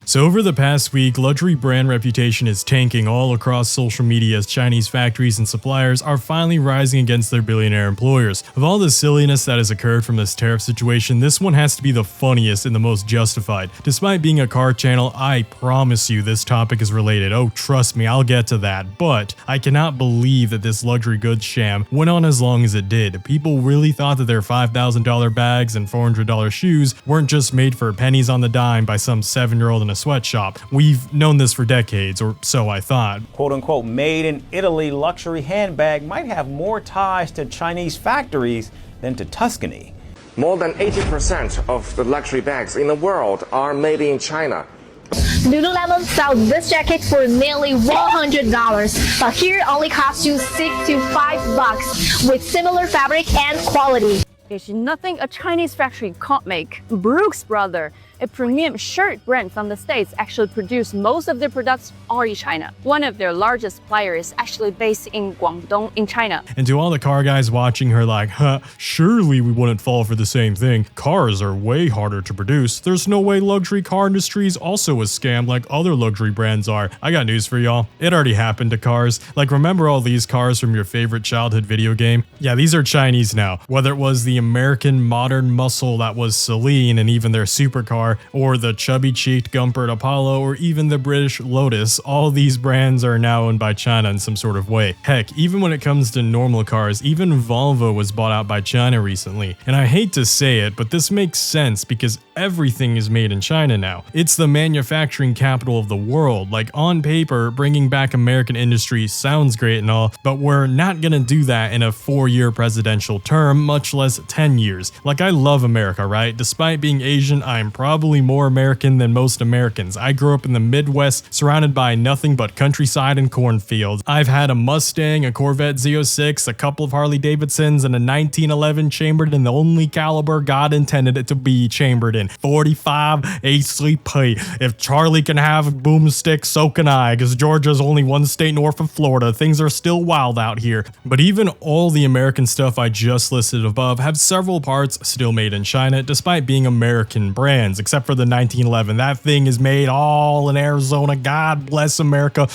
So over the past week, luxury brand reputation is tanking all across social media as Chinese factories and suppliers are finally rising against their billionaire employers. Of all the silliness that has occurred from this tariff situation, this one has to be the funniest and the most justified. Despite being a car channel, I promise you this topic is related. Oh, trust me, I'll get to that. But I cannot believe that this luxury goods sham went on as long as it did. People really thought that their $5,000 bags and $400 shoes weren't just made for pennies on the dime by some 7-year-old in a sweatshop. We've known this for decades, or so I thought. Quote unquote made in Italy luxury handbag might have more ties to Chinese factories than to Tuscany. More than 80% of the luxury bags in the world are made in China. Lululemon sells this jacket for nearly $100, but here it only costs you $6 to $5 with similar fabric and quality. There's nothing a Chinese factory can't make. Brooks Brothers, a premium shirt brand from the States, actually produce most of their products all in China. One of their largest suppliers is actually based in Guangdong in China. And to all the car guys watching her like, surely we wouldn't fall for the same thing. Cars are way harder to produce. There's no way luxury car industry is also a scam like other luxury brands are. I got news for y'all. It already happened to cars. Like, remember all these cars from your favorite childhood video game? Yeah, these are Chinese now. Whether it was the American modern muscle that was Celine and even their supercar, or the chubby-cheeked Gumpert Apollo, or even the British Lotus, all these brands are now owned by China in some sort of way. Heck, even when it comes to normal cars, even Volvo was bought out by China recently. And I hate to say it, but this makes sense because everything is made in China now. It's the manufacturing capital of the world. Like, on paper, bringing back American industry sounds great and all, but we're not gonna do that in a 4-year presidential term, much less 10 years. Like, I love America, right? Despite being Asian, I'm probably more American than most Americans. I grew up in the Midwest, surrounded by nothing but countryside and cornfields. I've had a Mustang, a Corvette Z06, a couple of Harley Davidsons, and a 1911 chambered in the only caliber God intended it to be chambered in. 45 HCP. If Charlie can have a boomstick, so can I, because Georgia's only one state north of Florida. Things are still wild out here. But even all the American stuff I just listed above have several parts still made in China, despite being American brands, except for the 1911. That thing is made all in Arizona. God bless America.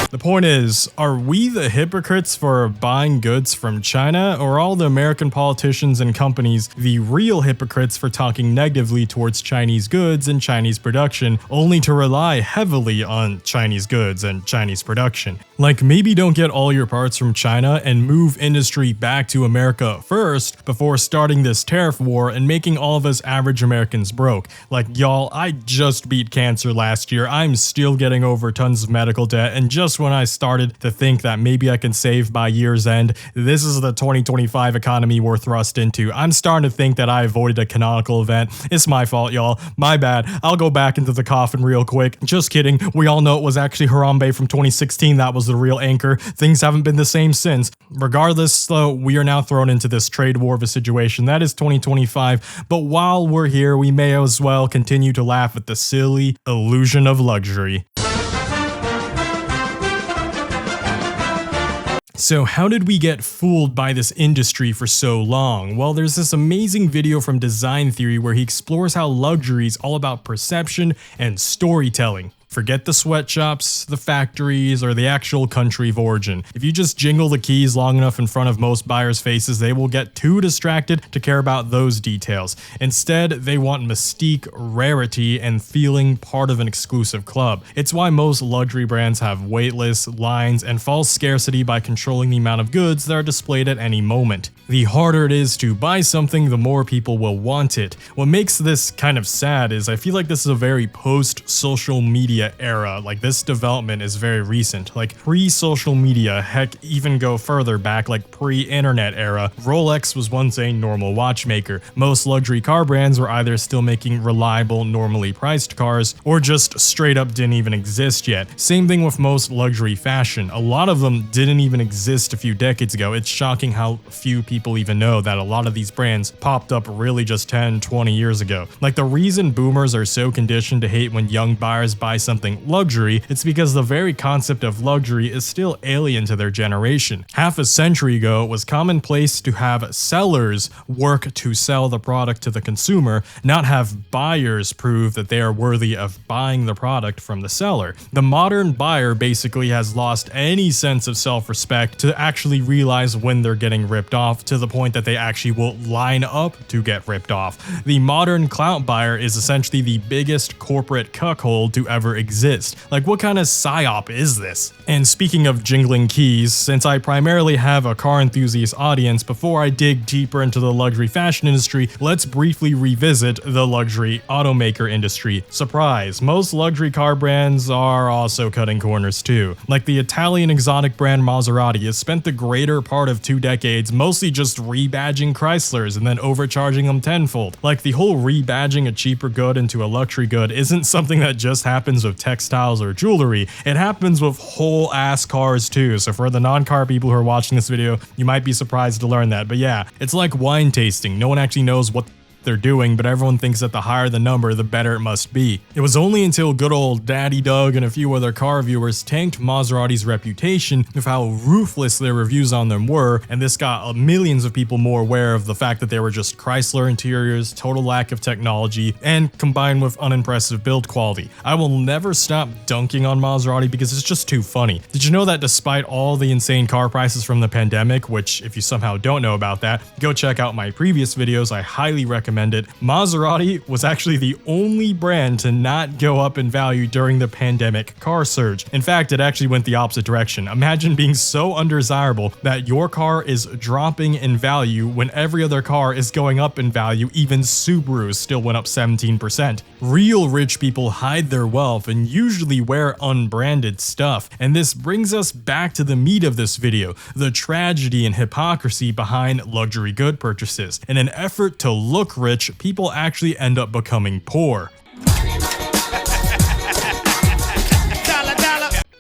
What the point is, are we the hypocrites for buying goods from China, or are all the American politicians and companies the real hypocrites for talking negatively towards Chinese goods and Chinese production, only to rely heavily on Chinese goods and Chinese production? Like, maybe don't get all your parts from China and move industry back to America first before starting this tariff war and making all of us average Americans broke. Like, y'all, I just beat cancer last year. I'm still getting over tons of medical debt, and just when I started to think that maybe I can save by year's end, this is the 2025 economy we're thrust into. I'm starting to think that I avoided a canonical event. It's my fault, y'all. My bad. I'll go back into the coffin real quick. Just kidding. We all know it was actually Harambe from 2016 that was the real anchor. Things haven't been the same since. Regardless, though, we are now thrown into this trade war of a situation that is 2025. But while we're here, we may as well continue to laugh at the silly illusion of luxury. So how did we get fooled by this industry for so long? Well, there's this amazing video from Design Theory where he explores how luxury is all about perception and storytelling. Forget the sweatshops, the factories, or the actual country of origin. If you just jingle the keys long enough in front of most buyers' faces, they will get too distracted to care about those details. Instead, they want mystique, rarity, and feeling part of an exclusive club. It's why most luxury brands have wait lists, lines, and false scarcity by controlling the amount of goods that are displayed at any moment. The harder it is to buy something, the more people will want it. What makes this kind of sad is I feel like this is a very post-social media era. Like, this development is very recent. Like, pre-social media, heck, even go further back, like pre-internet era, Rolex was once a normal watchmaker. Most luxury car brands were either still making reliable, normally priced cars, or just straight up didn't even exist yet. Same thing with most luxury fashion. A lot of them didn't even exist a few decades ago. It's shocking how few people even know that a lot of these brands popped up really just 10, 20 years ago. Like, the reason boomers are so conditioned to hate when young buyers buy something something luxury, it's because the very concept of luxury is still alien to their generation. Half a century ago, it was commonplace to have sellers work to sell the product to the consumer, not have buyers prove that they are worthy of buying the product from the seller. The modern buyer basically has lost any sense of self-respect to actually realize when they're getting ripped off, to the point that they actually will line up to get ripped off. The modern clout buyer is essentially the biggest corporate cuckold to ever exist. Like, what kind of psyop is this? And speaking of jingling keys, since I primarily have a car enthusiast audience, before I dig deeper into the luxury fashion industry, let's briefly revisit the luxury automaker industry. Surprise, most luxury car brands are also cutting corners too. Like the Italian exotic brand Maserati has spent the greater part of 2 decades mostly just rebadging Chryslers and then overcharging them tenfold. Like, the whole rebadging a cheaper good into a luxury good isn't something that just happens with textiles or jewelry, it happens with whole ass cars too. So for the non-car people who are watching this video, you might be surprised to learn that. But yeah, it's like wine tasting. No one actually knows what they're doing, but everyone thinks that the higher the number, the better it must be. It was only until good old Daddy Doug and a few other car reviewers tanked Maserati's reputation with how ruthless their reviews on them were, and this got millions of people more aware of the fact that they were just Chrysler interiors, total lack of technology, and combined with unimpressive build quality. I will never stop dunking on Maserati because it's just too funny. Did you know that despite all the insane car prices from the pandemic, which if you somehow don't know about that, go check out my previous videos, I highly recommend it. Maserati was actually the only brand to not go up in value during the pandemic car surge. In fact, it actually went the opposite direction. Imagine being so undesirable that your car is dropping in value when every other car is going up in value. Even Subarus still went up 17%. Real rich people hide their wealth and usually wear unbranded stuff. And this brings us back to the meat of this video, the tragedy and hypocrisy behind luxury good purchases. In an effort to look rich, people actually end up becoming poor.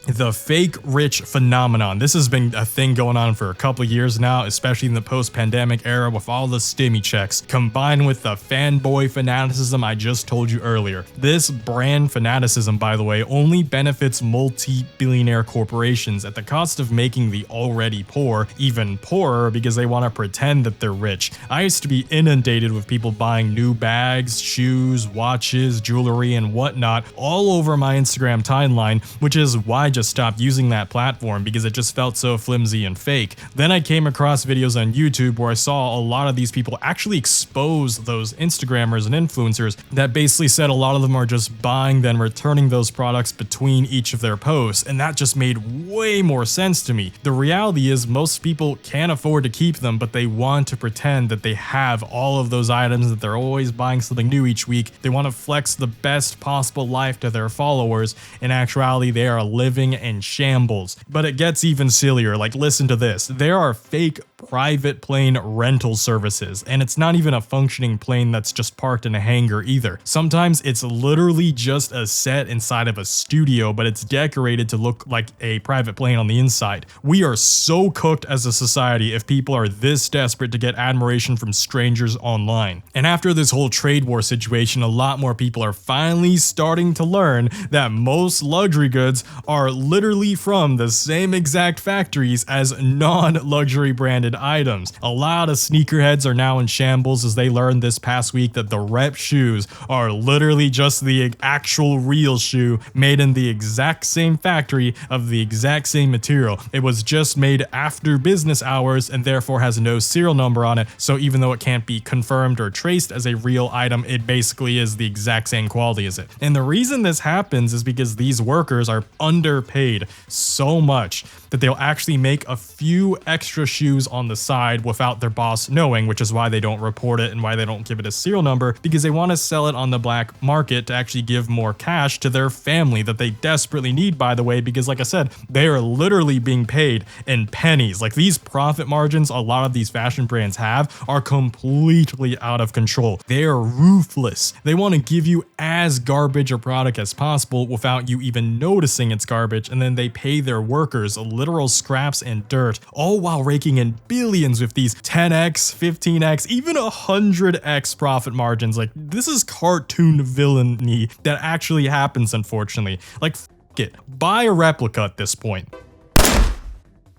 The fake rich phenomenon. This has been a thing going on for a couple of years now, especially in the post-pandemic era with all the stimmy checks, combined with the fanboy fanaticism I just told you earlier. This brand fanaticism, by the way, only benefits multi-billionaire corporations at the cost of making the already poor even poorer because they want to pretend that they're rich. I used to be inundated with people buying new bags, shoes, watches, jewelry, and whatnot all over my Instagram timeline, which is why I just stopped using that platform because it just felt so flimsy and fake. Then I came across videos on YouTube where I saw a lot of these people actually expose those Instagrammers and influencers that basically said a lot of them are just buying then returning those products between each of their posts, and that just made way more sense to me. The reality is most people can't afford to keep them, but they want to pretend that they have all of those items, that they're always buying something new each week. They want to flex the best possible life to their followers. In actuality, they are living in shambles. But it gets even sillier. Like, listen to this. There are fake private plane rental services, and it's not even a functioning plane that's just parked in a hangar either. Sometimes it's literally just a set inside of a studio, but it's decorated to look like a private plane on the inside. We are so cooked as a society if people are this desperate to get admiration from strangers online. And after this whole trade war situation, a lot more people are finally starting to learn that most luxury goods are literally from the same exact factories as non-luxury branded items. A lot of sneakerheads are now in shambles as they learned this past week that the rep shoes are literally just the actual real shoe made in the exact same factory of the exact same material. It was just made after business hours and therefore has no serial number on it, so even though it can't be confirmed or traced as a real item, it basically is the exact same quality as it. And the reason this happens is because these workers are underpaid so much that they'll actually make a few extra shoes on the side without their boss knowing, which is why they don't report it and why they don't give it a serial number, because they want to sell it on the black market to actually give more cash to their family that they desperately need, by the way, because like I said, they are literally being paid in pennies. Like, these profit margins a lot of these fashion brands have are completely out of control. They are ruthless. They want to give you as garbage a product as possible without you even noticing it's garbage, and then they pay their workers literal scraps and dirt, all while raking in billions with these 10x, 15x, even 100x profit margins. Like, this is cartoon villainy that actually happens, unfortunately. Like, f it. Buy a replica at this point.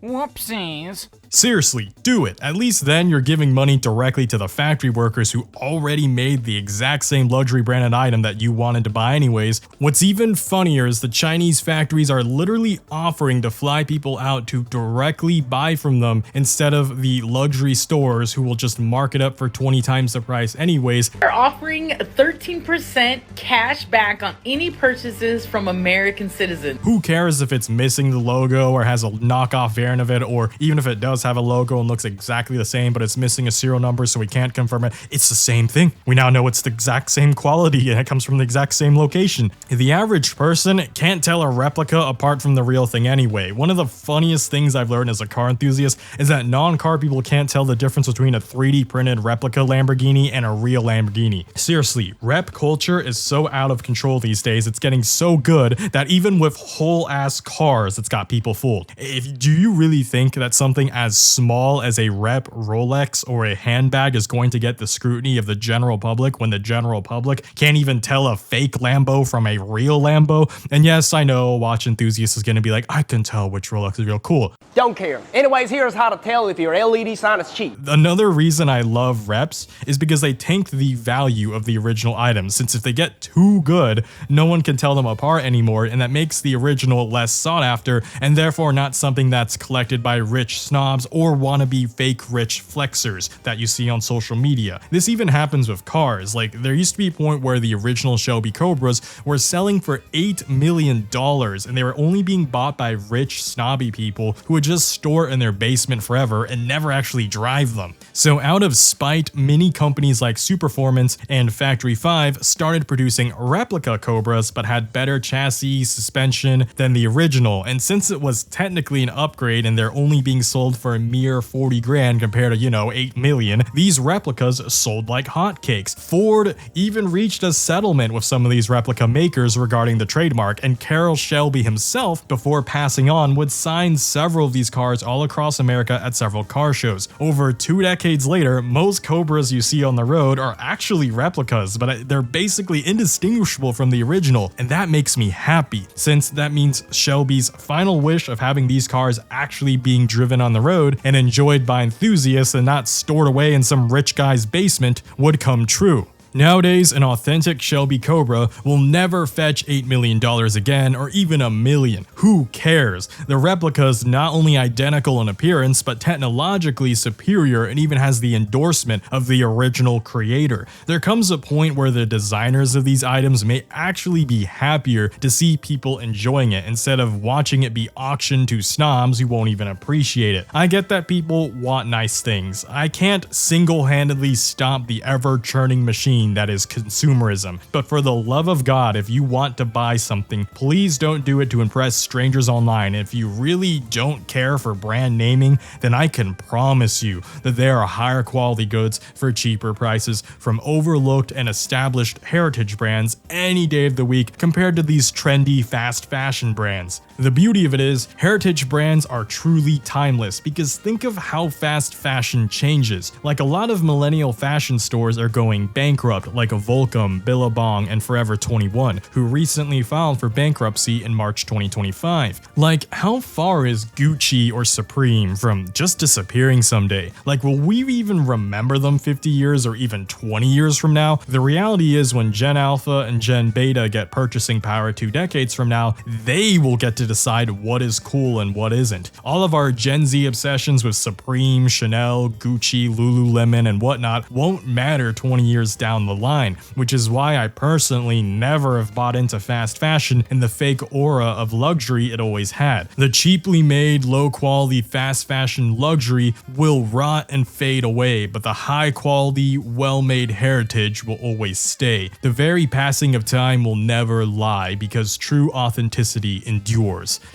Whoopsies. Seriously, do it. At least then you're giving money directly to the factory workers who already made the exact same luxury branded item that you wanted to buy anyways. What's even funnier is the Chinese factories are literally offering to fly people out to directly buy from them instead of the luxury stores who will just mark it up for 20 times the price anyways. They're offering 13% cash back on any purchases from American citizens. Who cares if it's missing the logo or has a knockoff variant of it, or even if it does have a logo and looks exactly the same but it's missing a serial number so we can't confirm it. It's the same thing. We now know it's the exact same quality and it comes from the exact same location. The average person can't tell a replica apart from the real thing anyway. One of the funniest things I've learned as a car enthusiast is that non-car people can't tell the difference between a 3D printed replica Lamborghini and a real Lamborghini. Seriously, rep culture is so out of control these days. It's getting so good that even with whole ass cars, it's got people fooled. Do you really think that something as small as a rep Rolex or a handbag is going to get the scrutiny of the general public when the general public can't even tell a fake Lambo from a real Lambo? And yes, I know a watch enthusiast is going to be like, I can tell which Rolex is real. Cool. Don't care. Anyways, here's how to tell if your LED sign is cheap. Another reason I love reps is because they tank the value of the original items, since if they get too good, no one can tell them apart anymore, and that makes the original less sought after and therefore not something that's collected by rich snobs or wannabe fake rich flexers that you see on social media. This even happens with cars. Like, there used to be a point where the original Shelby Cobras were selling for $8 million and they were only being bought by rich snobby people who would just store in their basement forever and never actually drive them. So out of spite, many companies like Superformance and Factory 5 started producing replica Cobras but had better chassis, suspension than the original, and since it was technically an upgrade and they're only being sold for a mere 40 grand compared to, you know, 8 million, these replicas sold like hotcakes. Ford even reached a settlement with some of these replica makers regarding the trademark, and Carroll Shelby himself, before passing on, would sign several of these cars all across America at several car shows. Over 2 decades later, most Cobras you see on the road are actually replicas, but they're basically indistinguishable from the original, and that makes me happy, since that means Shelby's final wish of having these cars actually being driven on the road and enjoyed by enthusiasts and not stored away in some rich guy's basement would come true. Nowadays, an authentic Shelby Cobra will never fetch $8 million again, or even $1 million. Who cares? The replica is not only identical in appearance, but technologically superior and even has the endorsement of the original creator. There comes a point where the designers of these items may actually be happier to see people enjoying it instead of watching it be auctioned to snobs who won't even appreciate it. I get that people want nice things. I can't single-handedly stop the ever-churning machine that is consumerism. But for the love of God, if you want to buy something, please don't do it to impress strangers online. If you really don't care for brand naming, then I can promise you that there are higher quality goods for cheaper prices from overlooked and established heritage brands any day of the week compared to these trendy fast fashion brands. The beauty of it is, heritage brands are truly timeless, because think of how fast fashion changes. Like, a lot of millennial fashion stores are going bankrupt, like a Volcom, Billabong, and Forever 21, who recently filed for bankruptcy in March 2025. Like, how far is Gucci or Supreme from just disappearing someday? Like, will we even remember them 50 years or even 20 years from now? The reality is, when Gen Alpha and Gen Beta get purchasing power 2 decades from now, they will get to decide what is cool and what isn't. All of our Gen Z obsessions with Supreme, Chanel, Gucci, Lululemon, and whatnot won't matter 20 years down the line, which is why I personally never have bought into fast fashion and the fake aura of luxury it always had. The cheaply made, low-quality fast fashion luxury will rot and fade away, but the high-quality, well-made heritage will always stay. The very passing of time will never lie, because true authenticity endures.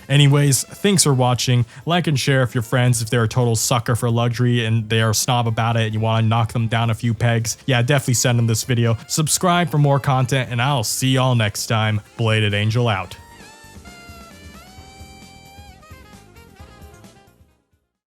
Anyways, thanks for watching. Like and share with your friends if they're a total sucker for luxury and they are a snob about it and you want to knock them down a few pegs. Yeah, definitely send them this video. Subscribe for more content, and I'll see y'all next time. Bladed Angel out.